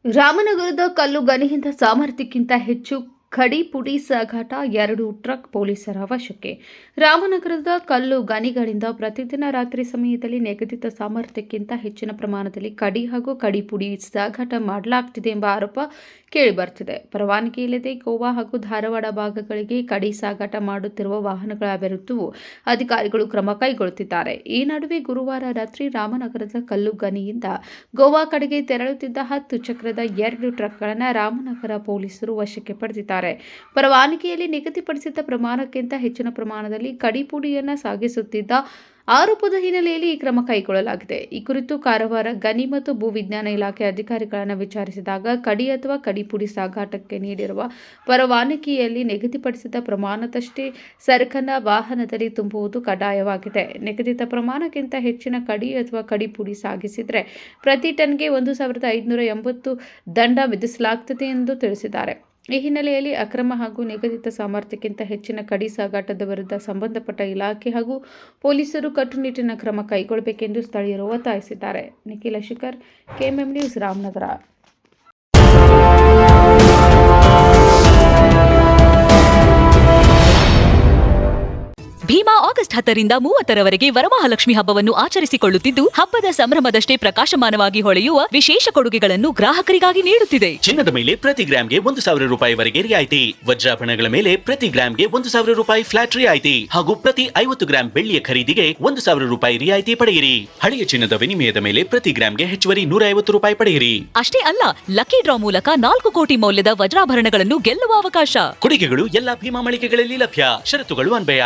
ರಾಮನಗರದ ಕಲ್ಲು ಗಣಿಯಿಂದ ಸಾಮರ್ಥ್ಯಕ್ಕಿಂತ ಹೆಚ್ಚು ಕಡಿ ಪುಡಿ ಸಾಗಾಟ 2 ಟ್ರಕ್ ಪೊಲೀಸರ ವಶಕ್ಕೆ. ರಾಮನಗರದ ಕಲ್ಲು ಗಣಿಗಳಿಂದ ಪ್ರತಿದಿನ ರಾತ್ರಿ ಸಮಯದಲ್ಲಿ ನಿಗದಿತ ಸಾಮರ್ಥ್ಯಕ್ಕಿಂತ ಹೆಚ್ಚಿನ ಪ್ರಮಾಣದಲ್ಲಿ ಕಡಿ ಹಾಗೂ ಕಡಿ ಪುಡಿ ಸಾಗಾಟ ಮಾಡಲಾಗುತ್ತಿದೆ ಎಂಬ ಆರೋಪ ಕೇಳಿಬರುತ್ತಿದೆ. ಪರವಾನಗಿ ಇಲ್ಲದೆ ಗೋವಾ ಹಾಗೂ ಧಾರವಾಡ ಭಾಗಗಳಿಗೆ ಕಡಿ ಸಾಗಾಟ ಮಾಡುತ್ತಿರುವ ವಾಹನಗಳ ವಿರುದ್ಧವೂ ಅಧಿಕಾರಿಗಳು ಕ್ರಮ ಕೈಗೊಳ್ಳುತ್ತಿದ್ದಾರೆ. ಈ ನಡುವೆ ಗುರುವಾರ ರಾತ್ರಿ ರಾಮನಗರದ ಕಲ್ಲು ಗಣಿಯಿಂದ ಗೋವಾ ಕಡೆಗೆ ತೆರಳುತ್ತಿದ್ದ 10 ಚಕ್ರದ 2 ಟ್ರಕ್ಗಳನ್ನು ರಾಮನಗರ ಪೊಲೀಸರು ವಶಕ್ಕೆ ಪಡೆದಿದ್ದಾರೆ. ಪರವಾನಗಿಯಲ್ಲಿ ನಿಗದಿಪಡಿಸಿದ್ದ ಪ್ರಮಾಣಕ್ಕಿಂತ ಹೆಚ್ಚಿನ ಪ್ರಮಾಣದಲ್ಲಿ ಕಡಿ ಪುಡಿಯನ್ನು ಸಾಗಿಸುತ್ತಿದ್ದ ಆರೋಪದ ಹಿನ್ನೆಲೆಯಲ್ಲಿ ಈ ಕ್ರಮ ಕೈಗೊಳ್ಳಲಾಗಿದೆ. ಈ ಕುರಿತು ಕಾರವಾರ ಗಣಿ ಮತ್ತು ಭೂವಿಜ್ಞಾನ ಇಲಾಖೆ ಅಧಿಕಾರಿಗಳನ್ನು ವಿಚಾರಿಸಿದಾಗ ಕಡಿ ಅಥವಾ ಕಡಿ ಪುಡಿ ಸಾಗಾಟಕ್ಕೆ ನೀಡಿರುವ ಪರವಾನಗಿಯಲ್ಲಿ ನಿಗದಿಪಡಿಸಿದ ಪ್ರಮಾಣದಷ್ಟೇ ಸರಕನ್ನು ವಾಹನದಲ್ಲಿ ತುಂಬುವುದು ಕಡ್ಡಾಯವಾಗಿದೆ. ನಿಗದಿತ ಪ್ರಮಾಣಕ್ಕಿಂತ ಹೆಚ್ಚಿನ ಕಡಿ ಅಥವಾ ಕಡಿ ಪುಡಿ ಸಾಗಿಸಿದರೆ ಪ್ರತಿ ಟನ್ಗೆ 1,580 ದಂಡ ವಿಧಿಸಲಾಗುತ್ತದೆ ಎಂದು ತಿಳಿಸಿದ್ದಾರೆ. ಈ ಹಿನ್ನೆಲೆಯಲ್ಲಿ ಅಕ್ರಮ ಹಾಗೂ ನಿಗದಿತ ಸಾಮರ್ಥ್ಯಕ್ಕಿಂತ ಹೆಚ್ಚಿನ ಕಡಿ ಸಾಗಾಟದ ವಿರುದ್ಧ ಸಂಬಂಧಪಟ್ಟ ಇಲಾಖೆ ಹಾಗೂ ಪೊಲೀಸರು ಕಟ್ಟುನಿಟ್ಟಿನ ಕ್ರಮ ಕೈಗೊಳ್ಳಬೇಕೆಂದು ಸ್ಥಳೀಯರು ಒತ್ತಾಯಿಸಿದ್ದಾರೆ. Nikhil Shikhar, KMM news, Ramanagara. Bhima August 10ರಿಂದ 30ರವರೆಗೆ ವರಮಹಾಲಕ್ಷ್ಮಿ ಹಬ್ಬವನ್ನು ಆಚರಿಸಿಕೊಳ್ಳುತ್ತಿದ್ದು, ಹಬ್ಬದ ಸಂಭ್ರಮದಷ್ಟೇ ಪ್ರಕಾಶಮಾನವಾಗಿ ಹೊಳೆಯುವ ವಿಶೇಷ ಕೊಡುಗೆಗಳನ್ನು ಗ್ರಾಹಕರಿಗಾಗಿ ನೀಡುತ್ತಿದೆ. ಚಿನ್ನದ ಮೇಲೆ ಪ್ರತಿ ಗ್ರಾಂಗೆ 1,000 ರೂಪಾಯಿವರೆಗೆ ರಿಯಾಯಿತಿ, ವಜ್ರಾಭರಣಗಳ ಮೇಲೆ ಪ್ರತಿ ಗ್ರಾಂಗೆ 1,000 ರೂಪಾಯಿ ಫ್ಲಾಟ್ ರಿಯಾಯಿತಿ ಹಾಗೂ ಪ್ರತಿ 50 ಗ್ರಾಂ ಬೆಳ್ಳಿಯ ಖರೀದಿಗೆ 1,000 ರೂಪಾಯಿ ರಿಯಾಯಿತಿ ಪಡೆಯಿರಿ. ಹಳೆಯ ಚಿನ್ನದ ವಿನಿಮಯದ ಮೇಲೆ ಪ್ರತಿ ಗ್ರಾಂಗೆ ಹೆಚ್ಚುವರಿ 150 ರೂಪಾಯಿ ಪಡೆಯಿರಿ. ಅಷ್ಟೇ ಅಲ್ಲ, ಲಕ್ಕಿ ಡ್ರಾ ಮೂಲಕ 4 ಕೋಟಿ ಮೌಲ್ಯದ ವಜ್ರಾಭರಣಗಳನ್ನು ಗೆಲ್ಲುವ ಅವಕಾಶ. ಕೊಡುಗೆಗಳು ಎಲ್ಲಾ ಭೀಮಾ ಮಳಿಗೆಗಳಲ್ಲಿ ಲಭ್ಯ. ಷರತ್ತುಗಳು ಅನ್ವಯ.